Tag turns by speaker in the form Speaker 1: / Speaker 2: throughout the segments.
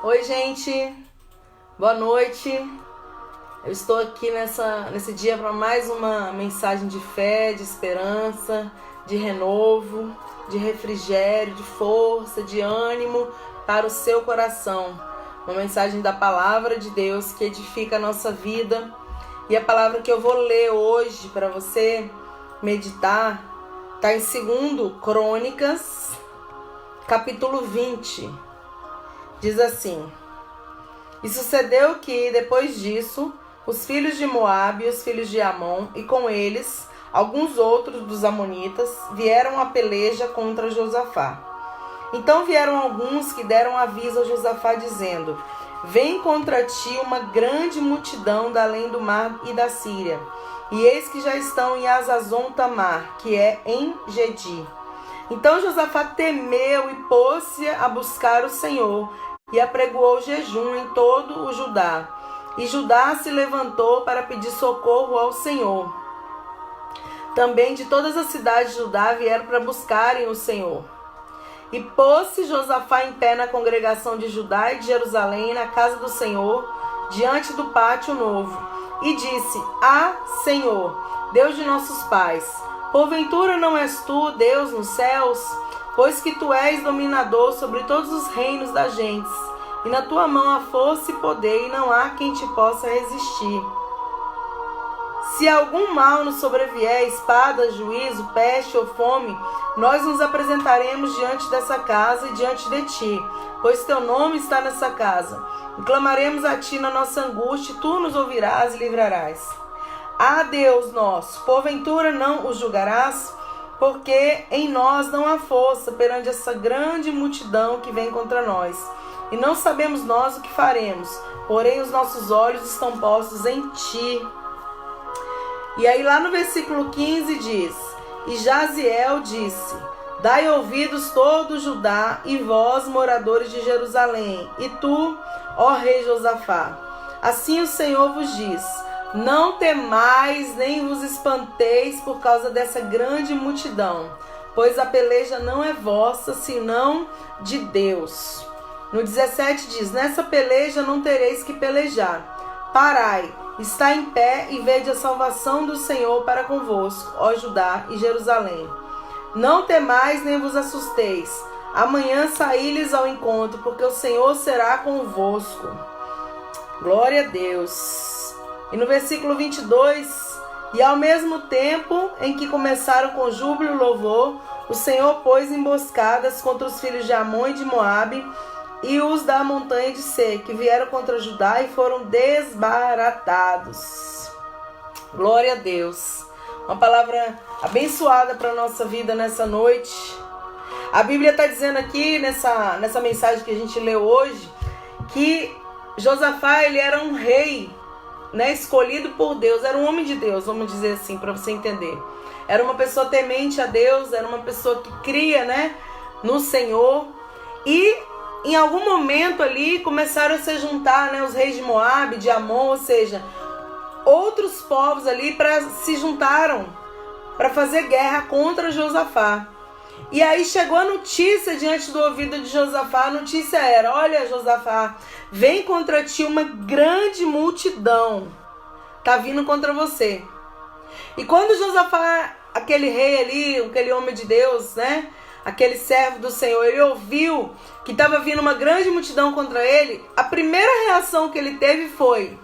Speaker 1: Oi, gente, boa noite. Eu estou aqui nesse dia para mais uma mensagem de fé, de esperança, de renovo, de refrigério, de força, de ânimo para o seu coração. Uma mensagem da palavra de Deus que edifica a nossa vida. E a palavra que eu vou ler hoje para você meditar está em 2 Crônicas, capítulo 20. Diz assim: E sucedeu que, depois disso, os filhos de Moabe e os filhos de Amon, e com eles alguns outros dos amonitas, vieram a peleja contra Josafá. Então vieram alguns que deram aviso a Josafá, dizendo: Vem contra ti uma grande multidão da além do mar e da Síria, e eis que já estão em Hazazon Tamar, que é em Gedi. Então Josafá temeu e pôs-se a buscar o Senhor, e apregoou jejum em todo o Judá. E Judá se levantou para pedir socorro ao Senhor. Também de todas as cidades de Judá vieram para buscarem o Senhor. E pôs-se Josafá em pé na congregação de Judá e de Jerusalém, na casa do Senhor, diante do pátio novo, e disse: Senhor, Deus de nossos pais, porventura não és tu, Deus nos céus? Pois que tu és dominador sobre todos os reinos das gentes, e na tua mão há força e poder, e não há quem te possa resistir. Se algum mal nos sobrevier, espada, juízo, peste ou fome, nós nos apresentaremos diante dessa casa e diante de ti, pois teu nome está nessa casa. E clamaremos a ti na nossa angústia, e tu nos ouvirás e livrarás. Deus nosso, porventura não os julgarás? Porque em nós não há força perante essa grande multidão que vem contra nós. E não sabemos nós o que faremos, porém os nossos olhos estão postos em ti. E aí lá no versículo 15 diz: E Jaziel disse: Dai ouvidos todo Judá e vós, moradores de Jerusalém, e tu, ó rei Josafá. Assim o Senhor vos diz: Não temais nem vos espanteis por causa dessa grande multidão, pois a peleja não é vossa, senão de Deus. No 17 diz: Nessa peleja não tereis que pelejar. Parai, está em pé e vede a salvação do Senhor para convosco, ó Judá e Jerusalém. Não temais nem vos assusteis. Amanhã saí-lhes ao encontro, porque o Senhor será convosco. Glória a Deus. E no versículo 22, E ao mesmo tempo em que começaram com júbilo e louvor, o Senhor pôs emboscadas contra os filhos de Amon e de Moabe e os da montanha de Seir, que vieram contra Judá e foram desbaratados. Glória a Deus. Uma palavra abençoada para a nossa vida nessa noite. A Bíblia está dizendo aqui, nessa mensagem que a gente leu hoje, que Josafá, ele era um rei, escolhido por Deus, era um homem de Deus, vamos dizer assim, para você entender. Era uma pessoa temente a Deus, era uma pessoa que cria, no Senhor. E em algum momento ali começaram a se juntar, os reis de Moabe, de Amon, ou seja, outros povos ali se juntaram para fazer guerra contra Josafá. E aí chegou a notícia diante do ouvido de Josafá. A notícia era: olha, Josafá, vem contra ti uma grande multidão, tá vindo contra você. E quando Josafá, aquele rei ali, aquele homem de Deus, aquele servo do Senhor, ele ouviu que estava vindo uma grande multidão contra ele, a primeira reação que ele teve foi,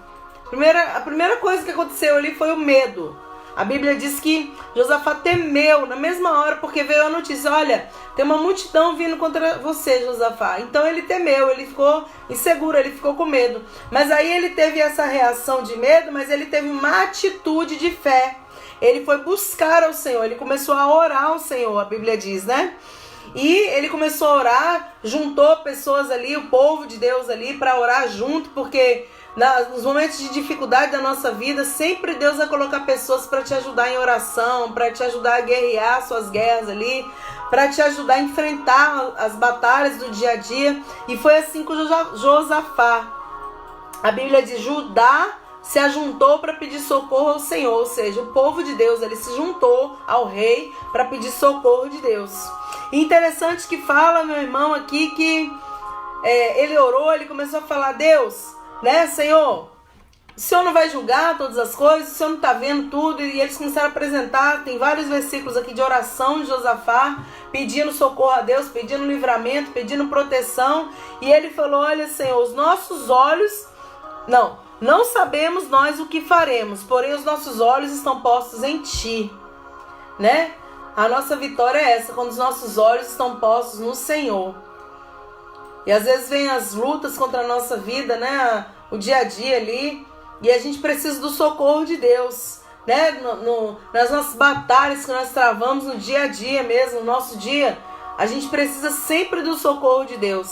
Speaker 1: a primeira coisa que aconteceu ali foi o medo. A Bíblia diz que Josafá temeu na mesma hora, porque veio a notícia: olha, tem uma multidão vindo contra você, Josafá. Então ele temeu, ele ficou inseguro, ele ficou com medo. Mas aí ele teve essa reação de medo, mas ele teve uma atitude de fé. Ele foi buscar ao Senhor, ele começou a orar ao Senhor, a Bíblia diz, E ele começou a orar, juntou pessoas ali, o povo de Deus ali, para orar junto, porque nos momentos de dificuldade da nossa vida, sempre Deus vai colocar pessoas para te ajudar em oração, para te ajudar a guerrear suas guerras ali, para te ajudar a enfrentar as batalhas do dia a dia. E foi assim com Josafá. A Bíblia diz: Judá se ajuntou para pedir socorro ao Senhor, ou seja, o povo de Deus, ele se juntou ao rei para pedir socorro de Deus. E interessante que fala, meu irmão, aqui que ele orou, ele começou a falar: Deus, né, Senhor, o Senhor não vai julgar todas as coisas, o Senhor não está vendo tudo. E eles começaram a apresentar, tem vários versículos aqui de oração de Josafá, pedindo socorro a Deus, pedindo livramento, pedindo proteção. E ele falou: olha, Senhor, os nossos olhos, não sabemos nós o que faremos, porém os nossos olhos estão postos em Ti, né? A nossa vitória é essa, quando os nossos olhos estão postos no Senhor. E às vezes vem as lutas contra a nossa vida, né? O dia a dia ali. E a gente precisa do socorro de Deus, né? Nas nossas batalhas que nós travamos no dia a dia mesmo, no nosso dia, a gente precisa sempre do socorro de Deus.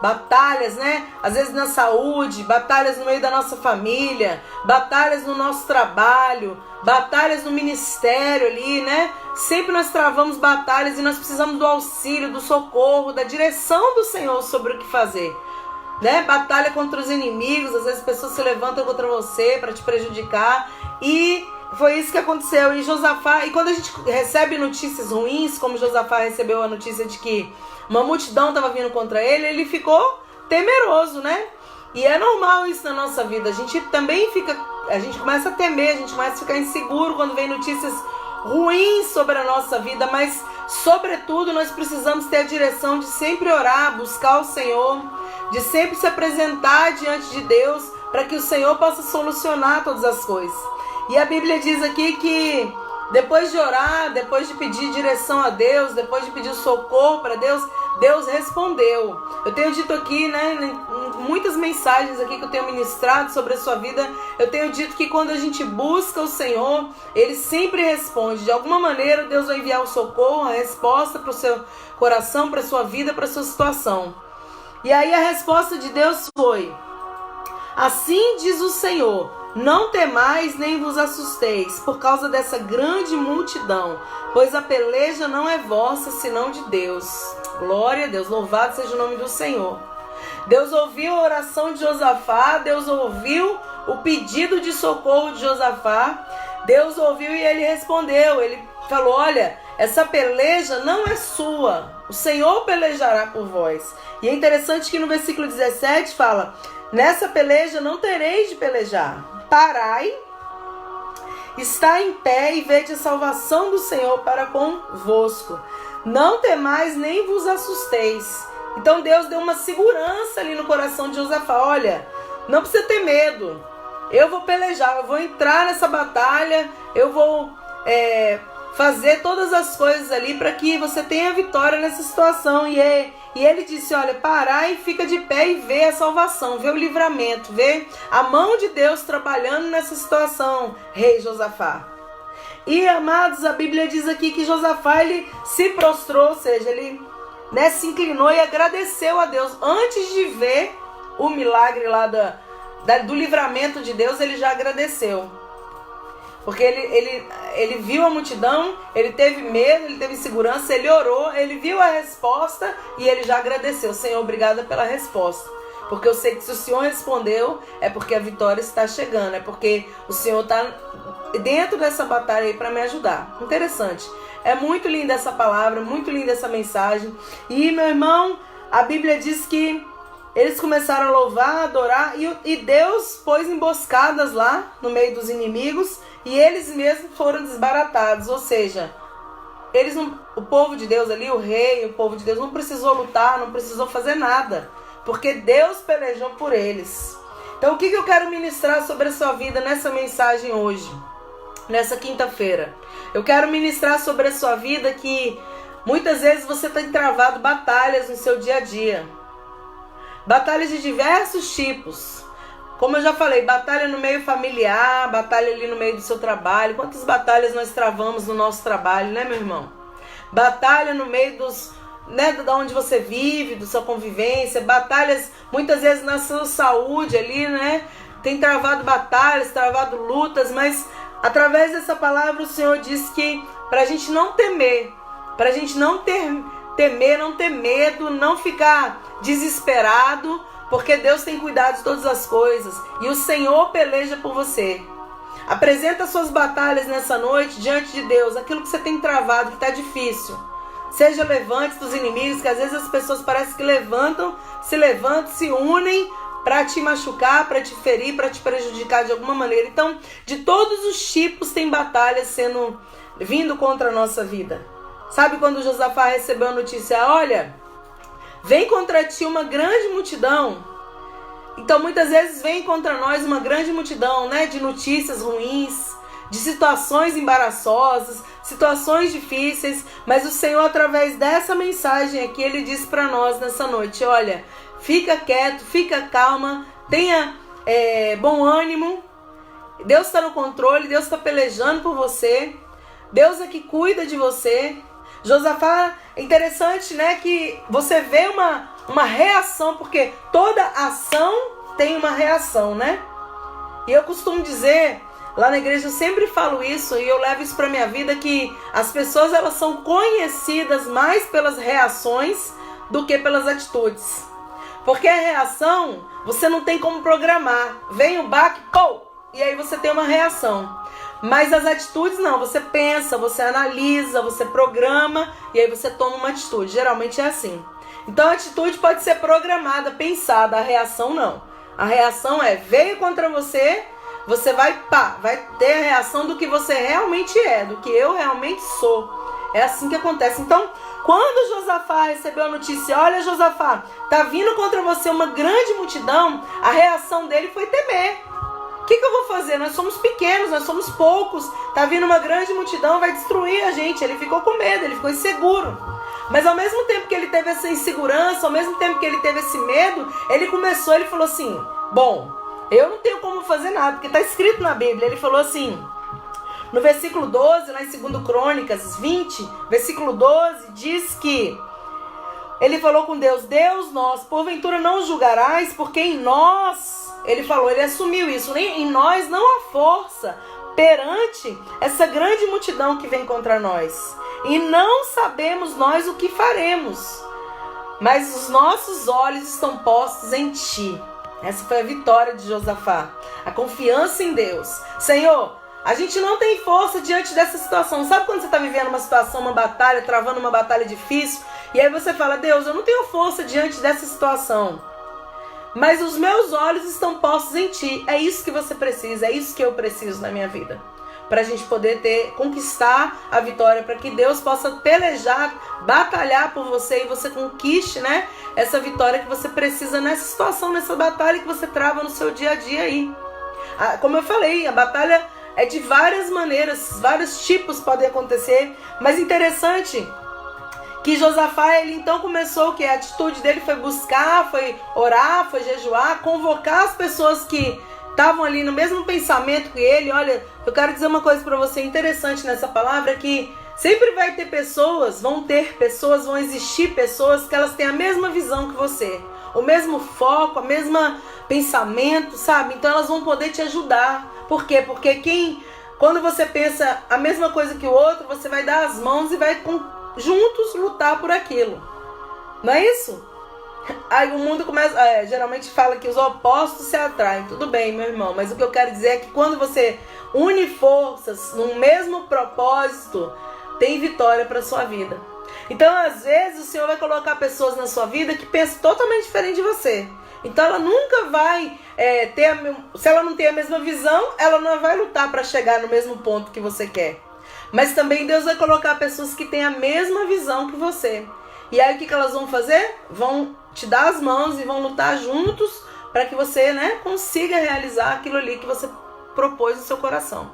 Speaker 1: Batalhas, né? Às vezes na saúde, batalhas no meio da nossa família, batalhas no nosso trabalho, batalhas no ministério ali, né? Sempre nós travamos batalhas e nós precisamos do auxílio, do socorro, da direção do Senhor sobre o que fazer, né? Batalha contra os inimigos, às vezes pessoas se levantam contra você para te prejudicar, e foi isso que aconteceu. E Josafá, e quando a gente recebe notícias ruins, como Josafá recebeu a notícia de que uma multidão estava vindo contra ele, ele ficou temeroso, né? E é normal isso na nossa vida. A gente também a gente começa a temer, a gente começa a ficar inseguro quando vem notícias ruins sobre a nossa vida, mas sobretudo nós precisamos ter a direção de sempre orar, buscar o Senhor, de sempre se apresentar diante de Deus, para que o Senhor possa solucionar todas as coisas. E a Bíblia diz aqui que depois de orar, depois de pedir direção a Deus, depois de pedir socorro para Deus, Deus respondeu. Eu tenho dito aqui, né, em muitas mensagens aqui que eu tenho ministrado sobre a sua vida, eu tenho dito que quando a gente busca o Senhor, Ele sempre responde. De alguma maneira, Deus vai enviar o socorro, a resposta para o seu coração, para a sua vida, para a sua situação. E aí a resposta de Deus foi: assim diz o Senhor, não temais nem vos assusteis por causa dessa grande multidão, pois a peleja não é vossa, senão de Deus. Glória a Deus, louvado seja o nome do Senhor. Deus ouviu a oração de Josafá, Deus ouviu o pedido de socorro de Josafá, Deus ouviu e Ele respondeu. Ele falou: olha, essa peleja não é sua, o Senhor pelejará por vós. E é interessante que no versículo 17 fala: nessa peleja não tereis de pelejar. Parai, está em pé e vede a salvação do Senhor para convosco. Não temais nem vos assusteis. Então Deus deu uma segurança ali no coração de Josafá. Olha, não precisa ter medo. Eu vou pelejar, eu vou entrar nessa batalha, eu vou fazer todas as coisas ali para que você tenha vitória nessa situação. E ele disse: olha, parai, fica de pé e vê a salvação, vê o livramento, vê a mão de Deus trabalhando nessa situação, rei Josafá. E, amados, a Bíblia diz aqui que Josafá, ele se prostrou, ou seja, ele, né, se inclinou e agradeceu a Deus. Antes de ver o milagre lá do livramento de Deus, ele já agradeceu. Porque ele viu a multidão, ele teve medo, ele teve segurança, ele orou, ele viu a resposta e ele já agradeceu. Senhor, obrigada pela resposta. Porque eu sei que se o Senhor respondeu, é porque a vitória está chegando, é porque o Senhor está dentro dessa batalha aí para me ajudar. Interessante. É muito linda essa palavra, muito linda essa mensagem. E, meu irmão, a Bíblia diz que eles começaram a louvar, a adorar, e Deus pôs emboscadas lá no meio dos inimigos, e eles mesmos foram desbaratados. Ou seja, o povo de Deus ali, o rei, o povo de Deus não precisou lutar, não precisou fazer nada, porque Deus pelejou por eles. Então, o que eu quero ministrar sobre a sua vida nessa mensagem hoje, nessa quinta-feira? Eu quero ministrar sobre a sua vida que muitas vezes você tem travado batalhas no seu dia a dia. Batalhas de diversos tipos. Como eu já falei, batalha no meio familiar, batalha ali no meio do seu trabalho. Quantas batalhas nós travamos no nosso trabalho, né, meu irmão? Batalha no meio da onde você vive, da sua convivência. Batalhas, muitas vezes, na sua saúde ali, né? Tem travado batalhas, travado lutas, mas através dessa palavra o Senhor diz que pra gente não temer, pra gente não temer, não ter medo, não ficar desesperado, porque Deus tem cuidado de todas as coisas e o Senhor peleja por você. Apresenta suas batalhas nessa noite diante de Deus, aquilo que você tem travado, que está difícil. Seja levante dos inimigos, que às vezes as pessoas parecem que se unem para te machucar, para te ferir, para te prejudicar de alguma maneira. Então, de todos os tipos tem batalhas vindo contra a nossa vida. Sabe quando Josafá recebeu a notícia, olha, vem contra ti uma grande multidão. Então, muitas vezes vem contra nós uma grande multidão, né, de notícias ruins, de situações embaraçosas, situações difíceis, mas o Senhor, através dessa mensagem aqui, Ele diz para nós nessa noite, olha, fica quieto, fica calma, tenha bom ânimo, Deus está no controle, Deus está pelejando por você, Deus é que cuida de você. Josafá, é interessante, né, que você vê uma reação, porque toda ação tem uma reação, né? E eu costumo dizer, lá na igreja eu sempre falo isso, e eu levo isso para minha vida, que as pessoas elas são conhecidas mais pelas reações do que pelas atitudes. Porque a reação, você não tem como programar. Vem o baque, pô, e aí você tem uma reação. Mas as atitudes não, você pensa, você analisa, você programa e aí você toma uma atitude. Geralmente é assim. Então a atitude pode ser programada, pensada, a reação não. A reação veio contra você, você vai ter a reação do que você realmente é, do que eu realmente sou. É assim que acontece. Então, quando Josafá recebeu a notícia, olha Josafá, tá vindo contra você uma grande multidão, a reação dele foi temer. O que eu vou fazer? Nós somos pequenos, nós somos poucos, tá vindo uma grande multidão, vai destruir a gente. Ele ficou com medo, ele ficou inseguro. Mas ao mesmo tempo que ele teve essa insegurança, ao mesmo tempo que ele teve esse medo, ele falou assim, bom, eu não tenho como fazer nada, porque está escrito na Bíblia, ele falou assim, no versículo 12, lá em 2 Crônicas 20, versículo 12, diz que ele falou com Deus, Deus nós, porventura não julgarás, porque em nós, ele assumiu isso, em nós não há força perante essa grande multidão que vem contra nós. E não sabemos nós o que faremos, mas os nossos olhos estão postos em ti. Essa foi a vitória de Josafá, a confiança em Deus. Senhor, a gente não tem força diante dessa situação. Sabe quando você está vivendo uma situação, uma batalha, travando uma batalha difícil, e aí você fala, Deus, eu não tenho força diante dessa situação, mas os meus olhos estão postos em ti. É isso que você precisa, é isso que eu preciso na minha vida, para a gente poder conquistar a vitória, para que Deus possa pelejar, batalhar por você e você conquiste, né, essa vitória que você precisa nessa situação, nessa batalha que você trava no seu dia a dia aí. Como eu falei, a batalha é de várias maneiras, vários tipos podem acontecer, mas interessante que Josafá, ele então começou, que a atitude dele foi buscar, foi orar, foi jejuar, convocar as pessoas que estavam ali no mesmo pensamento que ele. Olha, eu quero dizer uma coisa para você interessante nessa palavra, que sempre vai ter pessoas, vão existir pessoas que elas têm a mesma visão que você, o mesmo foco, o mesmo pensamento, sabe? Então elas vão poder te ajudar. Por quê? Porque quando você pensa a mesma coisa que o outro, você vai dar as mãos e vai juntos lutar por aquilo. Não é isso? Aí o mundo começa, geralmente fala que os opostos se atraem. Tudo bem, meu irmão, mas o que eu quero dizer é que quando você une forças num mesmo propósito, tem vitória para sua vida. Então, às vezes, o Senhor vai colocar pessoas na sua vida que pensam totalmente diferente de você. Então, ela nunca vai se ela não tem a mesma visão, ela não vai lutar para chegar no mesmo ponto que você quer. Mas também Deus vai colocar pessoas que têm a mesma visão que você. E aí o que elas vão fazer? Vão te dar as mãos e vão lutar juntos para que você, né, consiga realizar aquilo ali que você propôs no seu coração.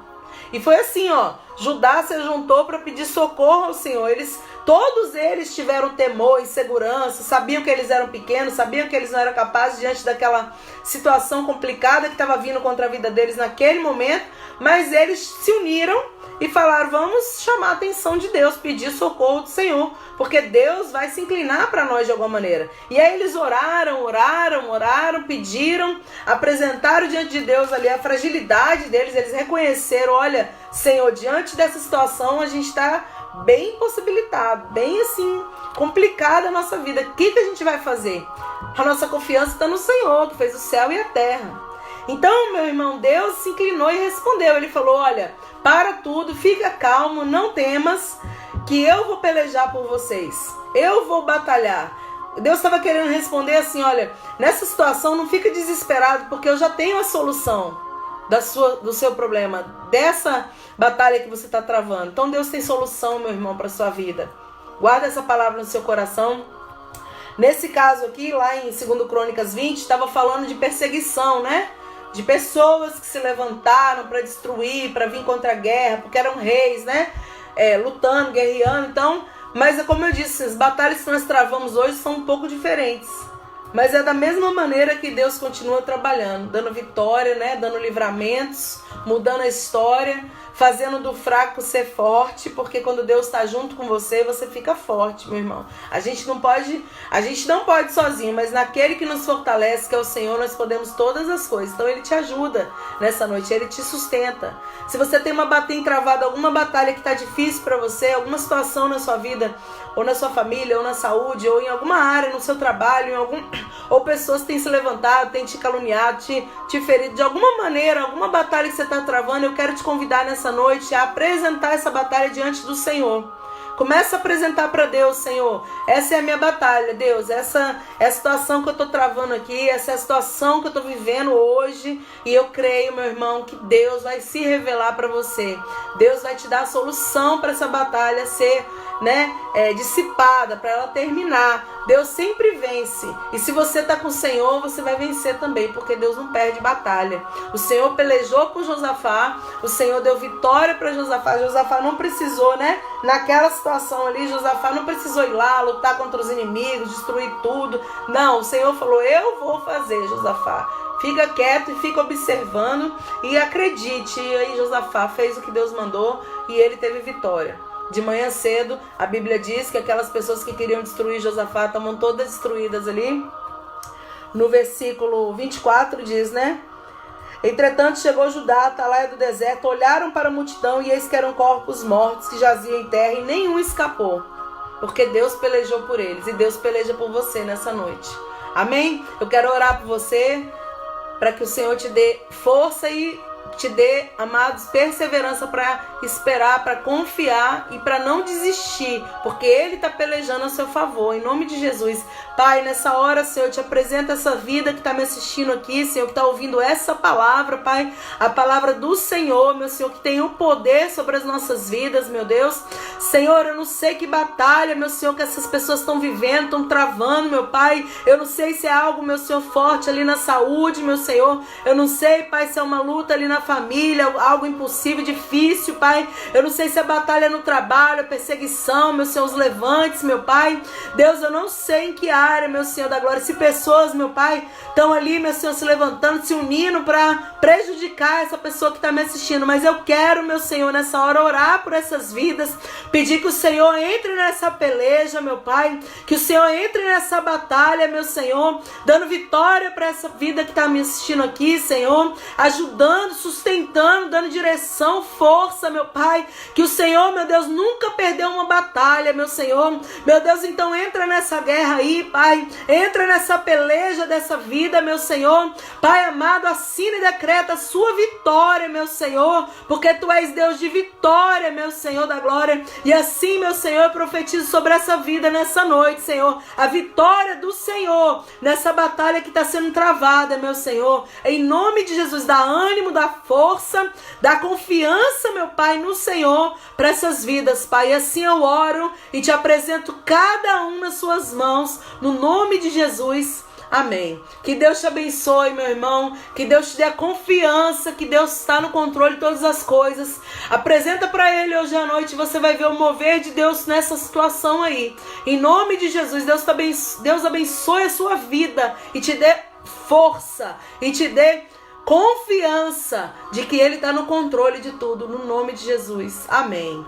Speaker 1: E foi assim, Judá se juntou para pedir socorro ao Senhor. Todos eles tiveram temor, insegurança, sabiam que eles eram pequenos, sabiam que eles não eram capazes diante daquela situação complicada que estava vindo contra a vida deles naquele momento, mas eles se uniram e falaram, vamos chamar a atenção de Deus, pedir socorro do Senhor, porque Deus vai se inclinar para nós de alguma maneira. E aí eles oraram, pediram, apresentaram diante de Deus ali a fragilidade deles, eles reconheceram, olha, Senhor, diante dessa situação a gente está bem impossibilitado, bem assim, complicada a nossa vida. O que a gente vai fazer? A nossa confiança está no Senhor, que fez o céu e a terra. Então, meu irmão, Deus se inclinou e respondeu. Ele falou, olha, para tudo, fica calmo, não temas, que eu vou pelejar por vocês. Eu vou batalhar. Deus estava querendo responder assim, olha, nessa situação não fica desesperado, porque eu já tenho a solução do seu problema, dessa batalha que você está travando. Então Deus tem solução, meu irmão, para a sua vida. Guarda essa palavra no seu coração. Nesse caso aqui, lá em 2 Crônicas 20, estava falando de perseguição, né? De pessoas que se levantaram para destruir, para vir contra a guerra, porque eram reis, né? Lutando, guerreando. Então, mas como eu disse, as batalhas que nós travamos hoje são um pouco diferentes. Mas é da mesma maneira que Deus continua trabalhando, dando vitória, né? Dando livramentos, mudando a história, fazendo do fraco ser forte, porque quando Deus está junto com você, você fica forte, meu irmão. A gente não pode sozinho, mas naquele que nos fortalece, que é o Senhor, nós podemos todas as coisas. Então Ele te ajuda nessa noite, Ele te sustenta. Se você tem travado alguma batalha que está difícil para você, alguma situação na sua vida, ou na sua família, ou na saúde, ou em alguma área, no seu trabalho, ou pessoas têm se levantado, têm te caluniado, te ferido, de alguma maneira, alguma batalha que você está travando, eu quero te convidar nessa noite a apresentar essa batalha diante do Senhor. Começa a apresentar para Deus, Senhor, essa é a minha batalha, Deus, essa é a situação que eu estou travando aqui, essa é a situação que eu estou vivendo hoje, e eu creio, meu irmão, que Deus vai se revelar para você. Deus vai te dar a solução para essa batalha ser, dissipada, para ela terminar. Deus sempre vence, e se você está com o Senhor, você vai vencer também, porque Deus não perde batalha. O Senhor pelejou por Josafá, o Senhor deu vitória para Josafá. Josafá não precisou, naquela situação ali, Josafá não precisou ir lá, lutar contra os inimigos, destruir tudo. Não, o Senhor falou, eu vou fazer, Josafá. Fica quieto e fica observando e acredite. E aí Josafá fez o que Deus mandou e ele teve vitória. De manhã cedo, a Bíblia diz que aquelas pessoas que queriam destruir Josafá estavam todas destruídas ali. No versículo 24 diz, Entretanto chegou Judá, a atalaia do deserto, olharam para a multidão e eis que eram corpos mortos que jaziam em terra e nenhum escapou. Porque Deus pelejou por eles e Deus peleja por você nessa noite. Amém? Eu quero orar por você para que o Senhor te dê força e te dê, amados, perseverança para esperar, para confiar e para não desistir, porque Ele está pelejando a seu favor, em nome de Jesus. Pai, nessa hora, Senhor, eu te apresento essa vida que está me assistindo aqui, Senhor, que está ouvindo essa palavra, Pai, a palavra do Senhor, meu Senhor, que tem o poder sobre as nossas vidas, meu Deus. Senhor, eu não sei que batalha, meu Senhor, que essas pessoas estão vivendo, estão travando, meu Pai. Eu não sei se é algo, meu Senhor, forte ali na saúde, meu Senhor. Eu não sei, Pai, se é uma luta ali na família, algo impossível, difícil, Pai. Eu não sei se é batalha no trabalho, perseguição, meu Senhor, os levantes, meu Pai. Deus, eu não sei em que área, meu Senhor da glória, se pessoas, meu Pai, estão ali, meu Senhor, se levantando, se unindo para prejudicar essa pessoa que está me assistindo, mas eu quero, meu Senhor, nessa hora orar por essas vidas, pedir que o Senhor entre nessa peleja, meu Pai, que o Senhor entre nessa batalha, meu Senhor, dando vitória para essa vida que está me assistindo aqui, Senhor, ajudando, sustentando, dando direção, força, meu Pai, que o Senhor, meu Deus, nunca perdeu uma batalha, meu Senhor, meu Deus, então entra nessa guerra aí, Pai, entra nessa peleja dessa vida, meu Senhor, Pai amado, assina e decreta a sua vitória, meu Senhor, porque Tu és Deus de vitória, meu Senhor da glória, e assim, meu Senhor, eu profetizo sobre essa vida nessa noite, Senhor, a vitória do Senhor nessa batalha que está sendo travada, meu Senhor, em nome de Jesus, dá ânimo, dá força, dá confiança, meu Pai, no Senhor, para essas vidas, Pai, e assim eu oro e te apresento cada um nas suas mãos, no nome de Jesus. Amém. Que Deus te abençoe, meu irmão. Que Deus te dê a confiança que Deus está no controle de todas as coisas. Apresenta para Ele hoje à noite. Você vai ver o mover de Deus nessa situação aí. Em nome de Jesus, Deus abençoe a sua vida e te dê força e te dê confiança de que Ele está no controle de tudo. No nome de Jesus. Amém.